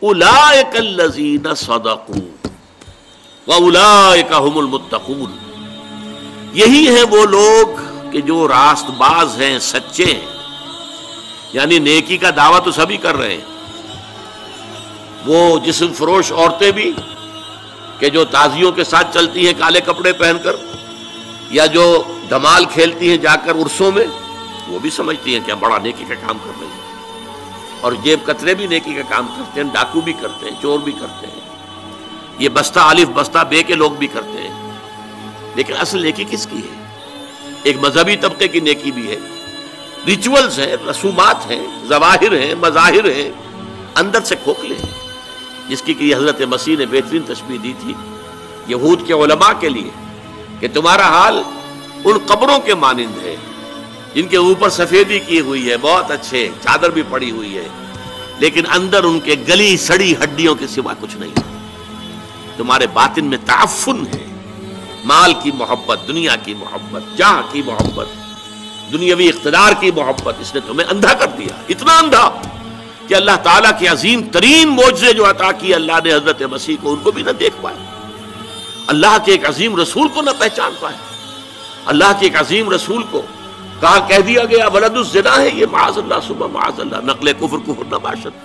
اولئک الذین صدقوا واولئک هم المتقون، یہی ہیں وہ لوگ کہ جو راست باز ہیں، سچے ہیں. یعنی نیکی کا دعویٰ تو سبھی کر رہے ہیں، وہ جسم فروش عورتیں بھی کہ جو تازیوں کے ساتھ چلتی ہیں کالے کپڑے پہن کر، یا جو دھمال کھیلتی ہیں جا کر عرسوں میں، وہ بھی سمجھتی ہیں کہ بڑا نیکی کا کام کر رہی ہیں. اور جیب کترے بھی نیکی کا کام کرتے ہیں، ڈاکو بھی کرتے ہیں، چور بھی کرتے ہیں، یہ بستہ الف بستہ بے کے لوگ بھی کرتے ہیں. لیکن اصل نیکی کس کی ہے؟ ایک مذہبی طبقے کی نیکی بھی ہے، ریچولز ہیں، رسومات ہیں، ظواہر ہیں، مظاہر ہیں، اندر سے کھوکھلے ہیں، جس کی کہ حضرت مسیح نے بہترین تشبیہ دی تھی یہود کے علماء کے لیے کہ تمہارا حال ان قبروں کے مانند ہے جن کے اوپر سفیدی کی ہوئی ہے، بہت اچھے، چادر بھی پڑی ہوئی ہے، لیکن اندر ان کے گلی سڑی ہڈیوں کے سوا کچھ نہیں. تمہارے باطن میں تعفن ہے، مال کی محبت، دنیا کی محبت، جاہ کی محبت، دنیاوی اقتدار کی محبت. اس نے تمہیں اندھا کر دیا، اتنا اندھا کہ اللہ تعالیٰ کے عظیم ترین معجزے جو عطا کیے اللہ نے حضرت مسیح کو، ان کو بھی نہ دیکھ پائے، اللہ کے ایک عظیم رسول کو نہ پہچان پائے. اللہ کے ایک عظیم رسول کو کہہ دیا گیا ولد الزنا ہے، یہ معاذ اللہ صبح معاذ اللہ، نقل کفر نہ باشد،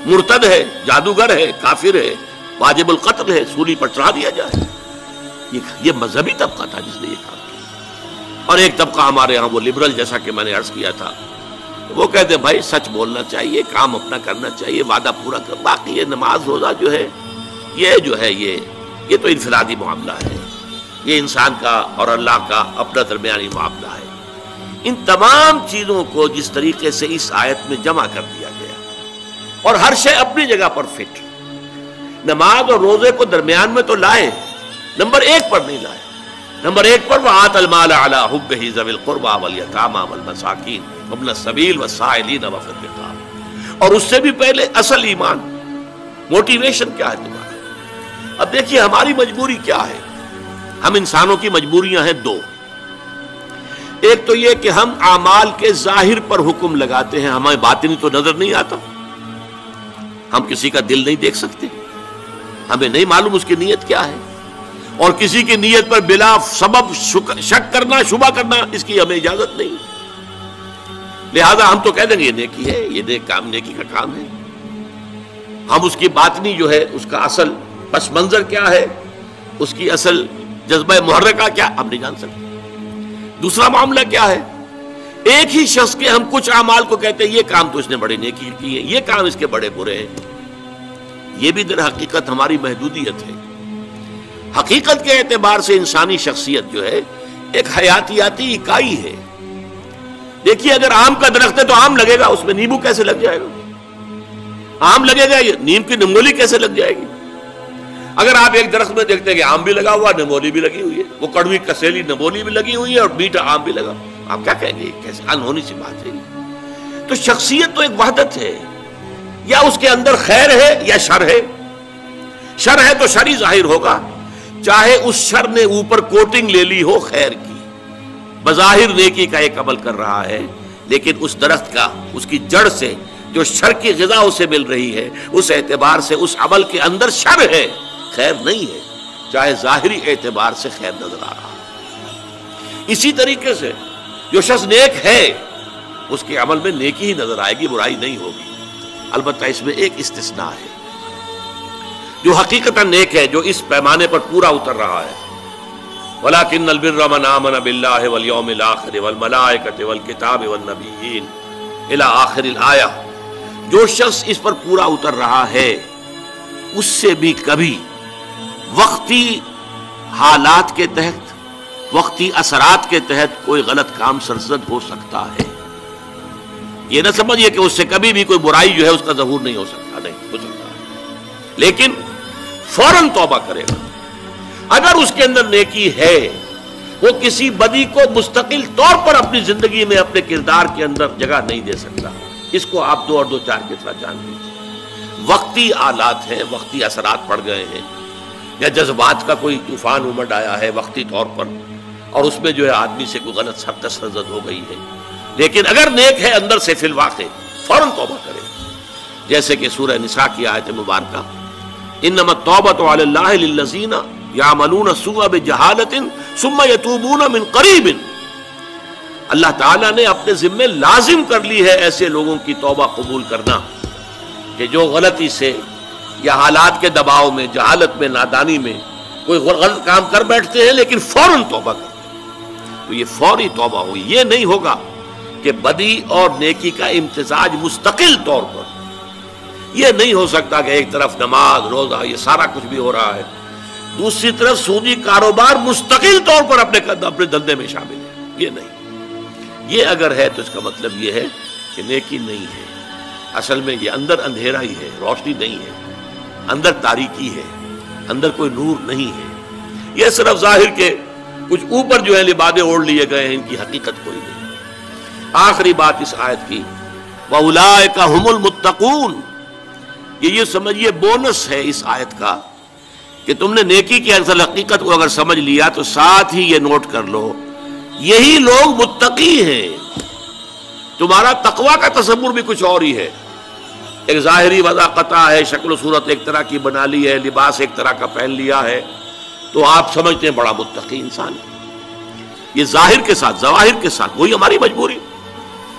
مرتد ہے، جادوگر ہے، کافر ہے، واجب القتل ہے، سولی پر چڑھا دیا جائے. یہ مذہبی طبقہ تھا جس نے یہ کام کیا. اور ایک طبقہ ہمارے ہاں وہ لبرل، جیسا کہ میں نے عرض کیا تھا، وہ کہتے ہیں بھائی سچ بولنا چاہیے، کام اپنا کرنا چاہیے، وعدہ پورا کر، باقی یہ نماز روزہ جو ہے یہ تو انفرادی معاملہ ہے، یہ انسان کا اور اللہ کا اپنا درمیانی معاملہ ہے. ان تمام چیزوں کو جس طریقے سے اس آیت میں جمع کر دیا گیا اور ہر شے اپنی جگہ پر فٹ، نماز اور روزے کو درمیان میں تو لائے، نمبر 1 پر نہیں لائے. نمبر 1 پر وآت المال علی حبہ ذوی القربى والیتامى والمساکین وابن السبیل والسائلین وفی الرقاب. اور اس سے بھی پہلے اصل ایمان، موٹیویشن کیا ہے تمہارا؟ اب دیکھیے ہماری مجبوری کیا ہے. ہم انسانوں کی مجبوریاں ہیں 2. ایک تو یہ کہ ہم اعمال کے ظاہر پر حکم لگاتے ہیں، ہمیں باطنی تو نظر نہیں آتا، ہم کسی کا دل نہیں دیکھ سکتے، ہمیں نہیں معلوم اس کی نیت کیا ہے، اور کسی کی نیت پر بلا سبب شک کرنا، شبہ کرنا، اس کی ہمیں اجازت نہیں. لہذا ہم تو کہہ دیں گے یہ نیکی ہے، یہ نیکی کا کام ہے. ہم اس کی باطنی جو ہے، اس کا اصل پس منظر کیا ہے، اس کی اصل جذبہ محرکہ کیا، ہم نہیں جان سکتے. دوسرا معاملہ کیا ہے، ایک ہی شخص کے ہم کچھ اعمال کو کہتے ہیں یہ کام تو اس نے بڑے نیکی کی ہے، یہ کام اس کے بڑے برے ہیں. یہ بھی در حقیقت ہماری محدودیت ہے. حقیقت کے اعتبار سے انسانی شخصیت جو ہے ایک حیاتیاتی اکائی ہے. دیکھیے اگر آم کا درخت ہے تو آم لگے گا، اس میں نیمبو کیسے لگ جائے گا؟ آم لگے گا، نیم کی نمولی کیسے لگ جائے گی؟ اگر آپ ایک درخت میں دیکھتے ہیں کہ آم بھی لگا ہوا، نمولی بھی لگی ہوئی ہے، وہ کڑوی کسیلی نمولی بھی لگی ہوئی ہے اور میٹھا آم بھی لگا، آپ کیا کہیں گے؟ کیسے انہونی سی بات ہے. تو شخصیت تو ایک وحدت ہے، یا اس کے اندر خیر ہے یا شر ہے. شر ہے تو شر ہی ظاہر ہوگا، چاہے اس شر نے اوپر کوٹنگ لے لی ہو خیر کی، بظاہر نیکی کا ایک عمل کر رہا ہے، لیکن اس درخت کا، اس کی جڑ سے جو شر کی غذا اسے مل رہی ہے، اس اعتبار سے اس عمل کے اندر شر ہے، خیر نہیں ہے، چاہے ظاہری اعتبار سے خیر نظر آ رہا. اسی طریقے سے جو شخص نیک ہے اس کے عمل میں نیکی ہی نظر آئے گی، برائی نہیں ہوگی. البتہ اس میں ایک استثناء ہے، جو حقیقتاً نیک ہے، جو اس پیمانے پر پورا اتر رہا ہے. وَلَكِنَّ الْبِرَّ مَنْ آمَنَ بِاللَّهِ وَالْيَوْمِ الْآخِرِ وَالْمَلَائِكَةِ وَالْكِتَابِ وَالنَّبِيِّينَ إِلَى آخِرِ الْآيَةِ. جو شخص اس پر پورا اتر رہا ہے اس سے بھی کبھی وقتی حالات کے تحت، وقتی اثرات کے تحت کوئی غلط کام سرزد ہو سکتا ہے. یہ نہ سمجھیے کہ اس سے کبھی بھی کوئی برائی جو ہے اس کا ظہور نہیں ہو سکتا، نہیں ہو سکتا ہے، لیکن فوراً توبہ کرے گا. اگر اس کے اندر نیکی ہے، وہ کسی بدی کو مستقل طور پر اپنی زندگی میں، اپنے کردار کے اندر جگہ نہیں دے سکتا. اس کو آپ 2 اور 2 4 کی طرح جان لیجیے. وقتی آلات ہیں، وقتی اثرات پڑ گئے ہیں، یا جذبات کا کوئی طوفان امڈ آیا ہے وقتی طور پر، اور اس میں جو ہے آدمی سے کوئی غلط حرکت سرزد ہو گئی ہے، لیکن اگر نیک ہے اندر سے فی الواقع، فوراً توبہ کرے. جیسے کہ سورہ نساء کی آیت مبارکہ انما التوبۃ علی اللہ للذین یعملون السوء بجہالۃ ثم یتوبون من قریب، اللہ تعالیٰ نے اپنے ذمے لازم کر لی ہے ایسے لوگوں کی توبہ قبول کرنا کہ جو غلطی سے یا حالات کے دباؤ میں، جہالت میں، نادانی میں کوئی غلط کام کر بیٹھتے ہیں لیکن فوراً توبہ کرتے ہیں، تو یہ فوری توبہ ہوئی۔ یہ نہیں ہوگا کہ بدی اور نیکی کا امتزاج مستقل طور پر، یہ نہیں ہو سکتا کہ ایک طرف نماز روزہ یہ سارا کچھ بھی ہو رہا ہے، دوسری طرف سودی کاروبار مستقل طور پر اپنے دندے میں شامل ہے، یہ نہیں۔ یہ اگر ہے تو اس کا مطلب یہ ہے کہ نیکی نہیں ہے، اصل میں یہ اندر اندھیرا ہی ہے، روشنی نہیں ہے، اندر تاریکی ہے، اندر کوئی نور نہیں ہے، یہ صرف ظاہر کے کچھ اوپر جو ہے لبادے اوڑھ لیے گئے ہیں، ان کی حقیقت کوئی نہیں۔ آخری بات اس آیت کی وَأُولَٰئِكَ هُمُ الْمُتَّقُونَ، یہ سمجھیے بونس ہے اس آیت کا کہ تم نے نیکی کی اصل حقیقت کو اگر سمجھ لیا تو ساتھ ہی یہ نوٹ کر لو یہی لوگ متقی ہیں۔ تمہارا تقویٰ کا تصور بھی کچھ اور ہی ہے، ایک ظاہری وضاحت ہے، شکل و صورت ایک طرح کی بنا لی ہے، لباس ایک طرح کا پہن لیا ہے تو آپ سمجھتے ہیں بڑا متقی انسان ہے۔ یہ ظاہر کے ساتھ، ظواہر کے ساتھ، وہی ہماری مجبوری،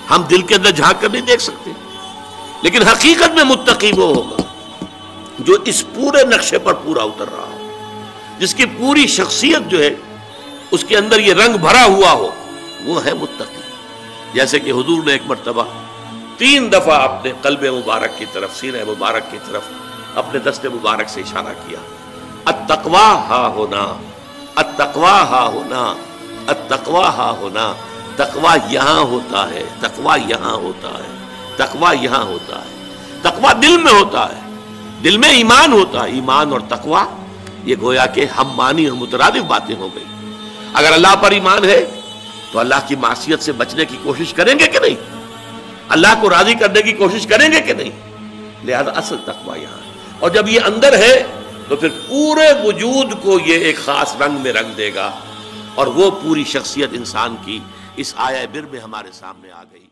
ہم دل کے اندر جھانک کر نہیں دیکھ سکتے، لیکن حقیقت میں متقی وہ ہوگا جو اس پورے نقشے پر پورا اتر رہا ہو، جس کی پوری شخصیت جو ہے اس کے اندر یہ رنگ بھرا ہوا ہو، وہ ہے متقی۔ جیسے کہ حضور نے ایک مرتبہ 3 دفعہ اپنے قلب مبارک کی طرف، سینہ مبارک کی طرف اپنے دست مبارک سے اشارہ کیا، التقویٰ ہا ہونا، التقویٰ ہا ہونا، التقویٰ ہا ہونا، تقویٰ یہاں ہوتا ہے، تقویٰ یہاں ہوتا ہے، تقویٰ یہاں ہوتا ہے، تقویٰ دل میں ہوتا ہے، دل میں ایمان ہوتا ہے۔ ایمان اور تقویٰ یہ گویا کہ ہم معنی اور مترادف باتیں ہو گئی۔ اگر اللہ پر ایمان ہے تو اللہ کی معصیت سے بچنے کی کوشش کریں گے کہ نہیں؟ اللہ کو راضی کرنے کی کوشش کریں گے کہ نہیں؟ لہذا اصل تقویٰ یہاں ہے، اور جب یہ اندر ہے تو پھر پورے وجود کو یہ ایک خاص رنگ میں رنگ دے گا، اور وہ پوری شخصیت انسان کی اس آیہ بر میں ہمارے سامنے آ گئی۔